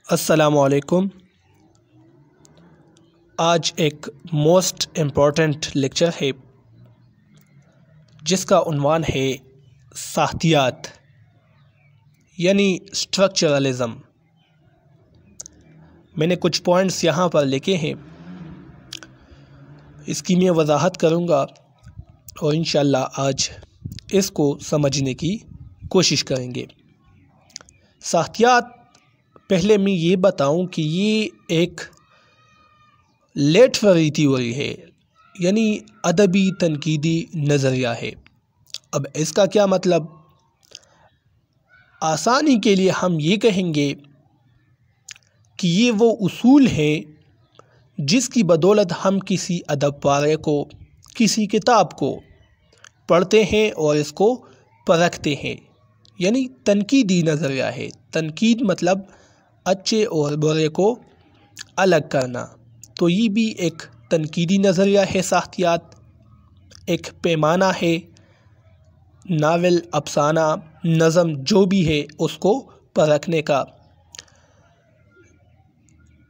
السلام علیکم۔ آج ایک موسٹ امپورٹنٹ لیکچر ہے جس کا عنوان ہے ساختیات یعنی اسٹرکچرلزم۔ میں نے کچھ پوائنٹس یہاں پر لکھے ہیں، اس کی میں وضاحت کروں گا اور انشاءاللہ آج اس کو سمجھنے کی کوشش کریں گے۔ ساختیات پہلے میں یہ بتاؤں کہ یہ ایک لٹریری تھیوری ہے، یعنی ادبی تنقیدی نظریہ ہے۔ اب اس کا کیا مطلب؟ آسانی کے لیے ہم یہ کہیں گے کہ یہ وہ اصول ہیں جس کی بدولت ہم کسی ادب پارے کو، کسی کتاب کو پڑھتے ہیں اور اس کو پرکھتے ہیں، یعنی تنقیدی نظریہ ہے۔ تنقید مطلب اچھے اور برے کو الگ کرنا، تو یہ بھی ایک تنقیدی نظریہ ہے۔ ساختیات ایک پیمانہ ہے، ناول، افسانہ، نظم جو بھی ہے اس کو پرکھنے کا۔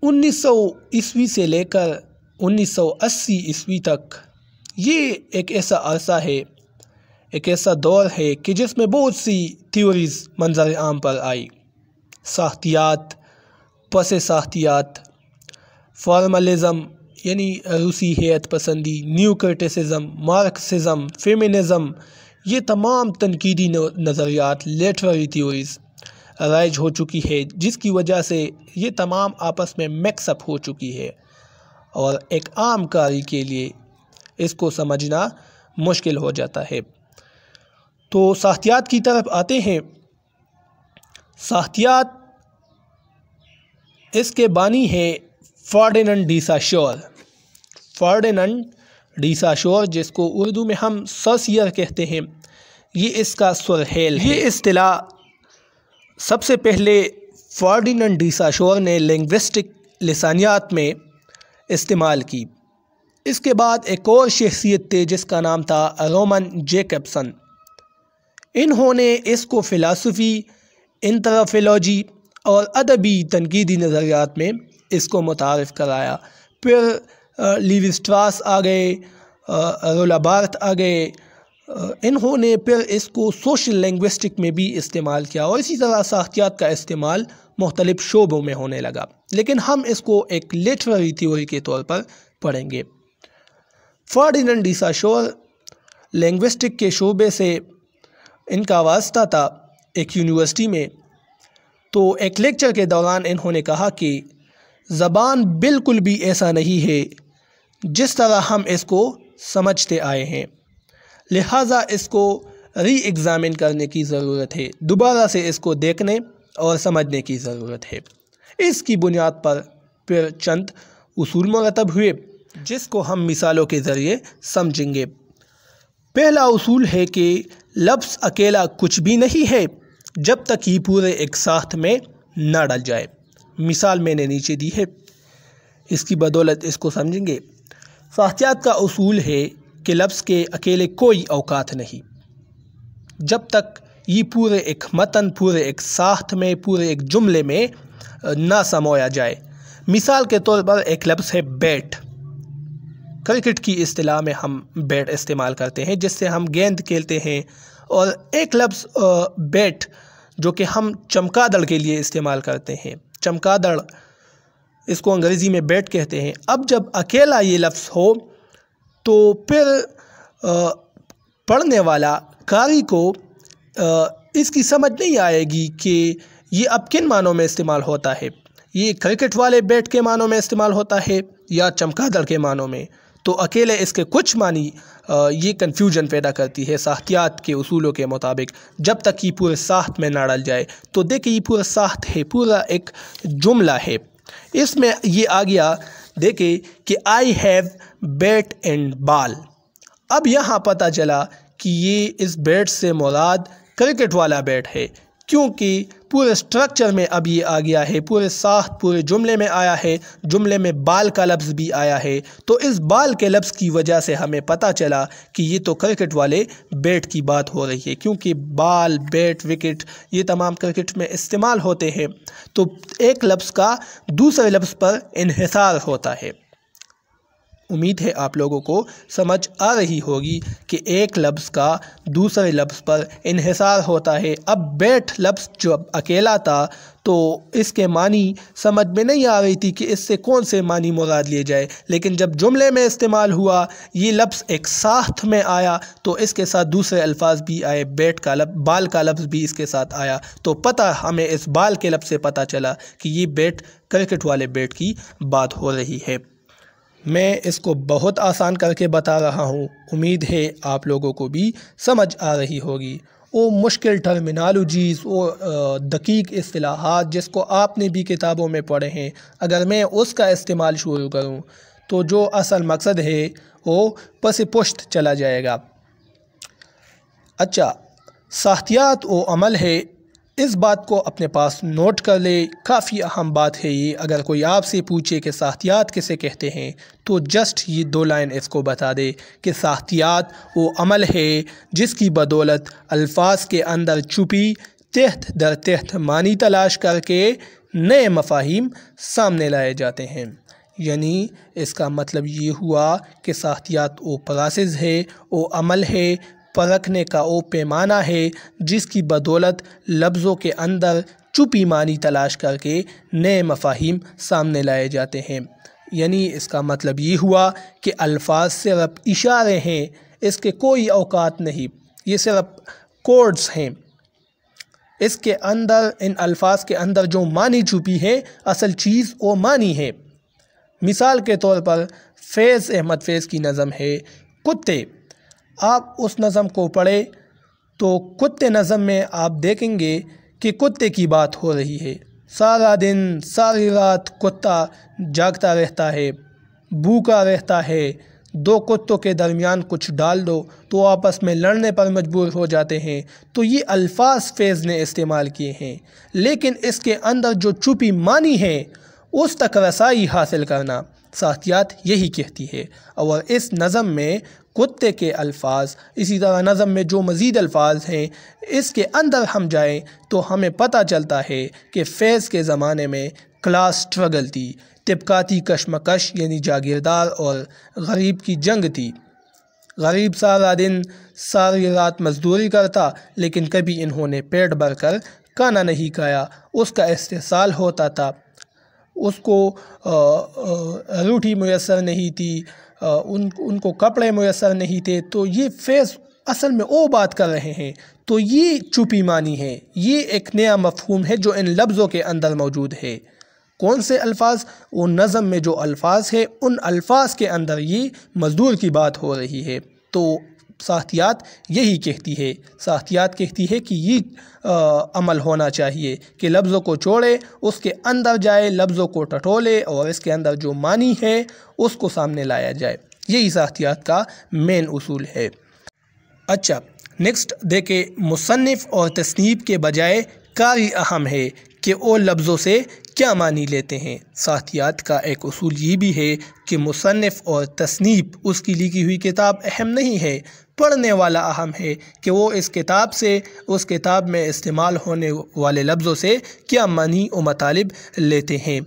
1900 سے لے کر 1980 تک یہ ایک ایسا عرصہ ہے، ایک ایسا دور ہے کہ جس میں بہت سی تھیوریز منظر عام پر آئی۔ ساختیات، پس ساختیات، فارملزم یعنی روسی حیت پسندی، نیو کرٹیسزم، مارکسزم، فیمنزم، یہ تمام تنقیدی نظریات، لٹریری تھیوریز رائج ہو چکی ہے، جس کی وجہ سے یہ تمام آپس میں مکس اپ ہو چکی ہے اور ایک عام قاری کے لیے اس کو سمجھنا مشکل ہو جاتا ہے۔ تو ساختیات کی طرف آتے ہیں۔ ساختیات اس کے بانی ہے فرڈیننڈ ڈی ساشور۔ فرڈیننڈ ڈی ساشور، جس کو اردو میں ہم سوسیئر کہتے ہیں، یہ اس کا سرحیل ہے۔ یہ اصطلاح سب سے پہلے فرڈیننڈ ڈی ساشور نے لنگوسٹک لسانیات میں استعمال کی۔ اس کے بعد ایک اور شخصیت تھے جس کا نام تھا رومن جیکبسن۔ انہوں نے اس کو فلسفی، انتھروپولوجی اور ادبی تنقیدی نظریات میں اس کو متعارف کرایا۔ پھر لیوی اسٹراس آ گئے، رولا بارتھ آ گئے، انہوں نے پھر اس کو سوشل لنگوسٹک میں بھی استعمال کیا، اور اسی طرح ساختیات کا استعمال مختلف شعبوں میں ہونے لگا، لیکن ہم اس کو ایک لٹریری تھیوری کے طور پر پڑھیں گے۔ فرڈیننڈ ڈی ساشور لنگوسٹک کے شعبے سے ان کا واسطہ تھا ایک یونیورسٹی میں۔ تو ایک لیکچر کے دوران انہوں نے کہا کہ زبان بالکل بھی ایسا نہیں ہے جس طرح ہم اس کو سمجھتے آئے ہیں، لہٰذا اس کو ری ایگزامن کرنے کی ضرورت ہے، دوبارہ سے اس کو دیکھنے اور سمجھنے کی ضرورت ہے۔ اس کی بنیاد پر پھر چند اصول مرتب ہوئے جس کو ہم مثالوں کے ذریعے سمجھیں گے۔ پہلا اصول ہے کہ لفظ اکیلا کچھ بھی نہیں ہے جب تک یہ پورے ایک ساخت میں نہ ڈل جائے۔ مثال میں نے نیچے دی ہے، اس کی بدولت اس کو سمجھیں گے۔ ساختیات کا اصول ہے کہ لفظ کے اکیلے کوئی اوقات نہیں جب تک یہ پورے ایک متن، پورے ایک ساخت میں، پورے ایک جملے میں نہ سمویا جائے۔ مثال کے طور پر ایک لفظ ہے بیٹ۔ کرکٹ کی اصطلاح میں ہم بیٹ استعمال کرتے ہیں جس سے ہم گیند کھیلتے ہیں، اور ایک لفظ بیٹ جو کہ ہم چمگادڑ کے لیے استعمال کرتے ہیں، چمگادڑ، اس کو انگریزی میں بیٹ کہتے ہیں۔ اب جب اکیلا یہ لفظ ہو تو پھر پڑھنے والا قاری کو اس کی سمجھ نہیں آئے گی کہ یہ اب کن معنوں میں استعمال ہوتا ہے، یہ کرکٹ والے بیٹ کے معنوں میں استعمال ہوتا ہے یا چمگادڑ کے معنوں میں۔ تو اکیلے اس کے کچھ معنی یہ کنفیوژن پیدا کرتی ہے ساختیات کے اصولوں کے مطابق، جب تک یہ پورے ساخت میں نہ ڈل جائے۔ تو دیکھیں یہ پورا ساخت ہے، پورا ایک جملہ ہے، اس میں یہ آ گیا دیکھیں کہ آئی ہیو بیٹ اینڈ بال۔ اب یہاں پتہ چلا کہ یہ اس بیٹ سے مراد کرکٹ والا بیٹ ہے، کیونکہ پورے سٹرکچر میں اب یہ آ گیا ہے، پورے ساخت پورے جملے میں آیا ہے، جملے میں بال کا لفظ بھی آیا ہے، تو اس بال کے لفظ کی وجہ سے ہمیں پتہ چلا کہ یہ تو کرکٹ والے بیٹ کی بات ہو رہی ہے، کیونکہ بال، بیٹ، وکٹ یہ تمام کرکٹ میں استعمال ہوتے ہیں، تو ایک لفظ کا دوسرے لفظ پر انحصار ہوتا ہے۔ امید ہے آپ لوگوں کو سمجھ آ رہی ہوگی کہ ایک لفظ کا دوسرے لفظ پر انحصار ہوتا ہے۔ اب بیٹ لفظ جب اکیلا تھا تو اس کے معنی سمجھ میں نہیں آ رہی تھی کہ اس سے کون سے معنی مراد لیے جائے، لیکن جب جملے میں استعمال ہوا، یہ لفظ ایک ساخت میں آیا تو اس کے ساتھ دوسرے الفاظ بھی آئے، بیٹ کا لفظ، بال کا لفظ بھی اس کے ساتھ آیا، تو پتہ ہمیں اس بال کے لفظ سے پتہ چلا کہ یہ بیٹ، کرکٹ والے بیٹ کی بات ہو رہی ہے۔ میں اس کو بہت آسان کر کے بتا رہا ہوں، امید ہے آپ لوگوں کو بھی سمجھ آ رہی ہوگی۔ وہ مشکل ٹرمینالوجیز، وہ دقیق اصطلاحات جس کو آپ نے بھی کتابوں میں پڑھے ہیں، اگر میں اس کا استعمال شروع کروں تو جو اصل مقصد ہے وہ پس پشت چلا جائے گا۔ اچھا، ساختیات وہ عمل ہے، اس بات کو اپنے پاس نوٹ کر لے، کافی اہم بات ہے یہ۔ اگر کوئی آپ سے پوچھے کہ ساختیات کسے کہتے ہیں تو جسٹ یہ 2 لائن اس کو بتا دے کہ ساختیات وہ عمل ہے جس کی بدولت الفاظ کے اندر چھپی تحت در تحت معنی تلاش کر کے نئے مفاہیم سامنے لائے جاتے ہیں۔ یعنی اس کا مطلب یہ ہوا کہ ساختیات وہ پروسیس ہے، وہ عمل ہے، پرکھنے کا وہ پیمانہ ہے جس کی بدولت لفظوں کے اندر چھپی معنی تلاش کر کے نئے مفاہیم سامنے لائے جاتے ہیں۔ یعنی اس کا مطلب یہ ہوا کہ الفاظ صرف اشارے ہیں، اس کے کوئی اوقات نہیں، یہ صرف کوڈز ہیں۔ اس کے اندر، ان الفاظ کے اندر جو معنی چھپی ہے، اصل چیز وہ معنی ہے۔ مثال کے طور پر فیض احمد فیض کی نظم ہے کتے، آپ اس نظم کو پڑھیں تو کتے نظم میں آپ دیکھیں گے کہ کتے کی بات ہو رہی ہے۔ سارا دن ساری رات کتا جاگتا رہتا ہے، بھوکا رہتا ہے، 2 کتوں کے درمیان کچھ ڈال دو تو آپس میں لڑنے پر مجبور ہو جاتے ہیں۔ تو یہ الفاظ فیض نے استعمال کیے ہیں، لیکن اس کے اندر جو چھپی معنی ہے اس تک رسائی حاصل کرنا ساختیات یہی کہتی ہے۔ اور اس نظم میں کتے کے الفاظ، اسی طرح نظم میں جو مزید الفاظ ہیں، اس کے اندر ہم جائیں تو ہمیں پتہ چلتا ہے کہ فیض کے زمانے میں کلاس سٹرگل تھی، طبقاتی کشمکش یعنی جاگیردار اور غریب کی جنگ تھی۔ غریب سارا دن ساری رات مزدوری کرتا، لیکن کبھی انہوں نے پیٹ بھر کر کھانا نہیں کھایا، اس کا استحصال ہوتا تھا، اس کو روٹی میسر نہیں تھی، ان کو کپڑے میسر نہیں تھے۔ تو یہ فیض اصل میں وہ بات کر رہے ہیں، تو یہ چھپی معنی ہے، یہ ایک نیا مفہوم ہے جو ان لفظوں کے اندر موجود ہے۔ کون سے الفاظ؟ وہ نظم میں جو الفاظ ہے، ان الفاظ کے اندر یہ مزدور کی بات ہو رہی ہے۔ تو ساختیات یہی کہتی ہے، ساختیات کہتی ہے کہ یہ عمل ہونا چاہیے کہ لفظوں کو چھوڑے، اس کے اندر جائے، لفظوں کو ٹٹولے اور اس کے اندر جو معنی ہے اس کو سامنے لایا جائے۔ یہی ساختیات کا مین اصول ہے۔ اچھا، نیکسٹ دیکھیں، مصنف اور تصنیف کے بجائے قاری اہم ہے کہ وہ لفظوں سے کیا معنی لیتے ہیں۔ ساختیات کا ایک اصول یہ بھی ہے کہ مصنف اور تصنیف، اس کی لکھی ہوئی کتاب اہم نہیں ہے، پڑھنے والا اہم ہے کہ وہ اس کتاب سے، اس کتاب میں استعمال ہونے والے لفظوں سے کیا معنی و مطالب لیتے ہیں۔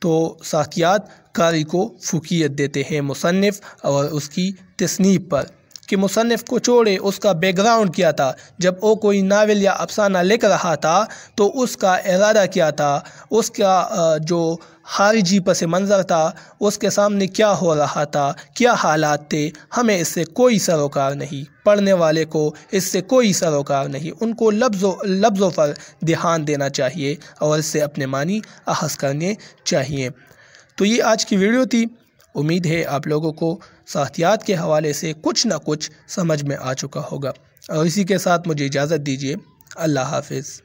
تو ساختیات قاری کو فوقیت دیتے ہیں مصنف اور اس کی تصنیف پر، کہ مصنف کو چھوڑے، اس کا بیک گراؤنڈ کیا تھا، جب وہ کوئی ناول یا افسانہ لکھ رہا تھا تو اس کا ارادہ کیا تھا، اس کا جو خارجی پس منظر تھا، اس کے سامنے کیا ہو رہا تھا، کیا حالات تھے، ہمیں اس سے کوئی سروکار نہیں، پڑھنے والے کو اس سے کوئی سروکار نہیں، ان کو لفظوں پر دھیان دینا چاہیے اور اس سے اپنے معنی اخذ کرنے چاہیے۔ تو یہ آج کی ویڈیو تھی، امید ہے آپ لوگوں کو ساختیات کے حوالے سے کچھ نہ کچھ سمجھ میں آ چکا ہوگا، اور اسی کے ساتھ مجھے اجازت دیجیے، اللہ حافظ۔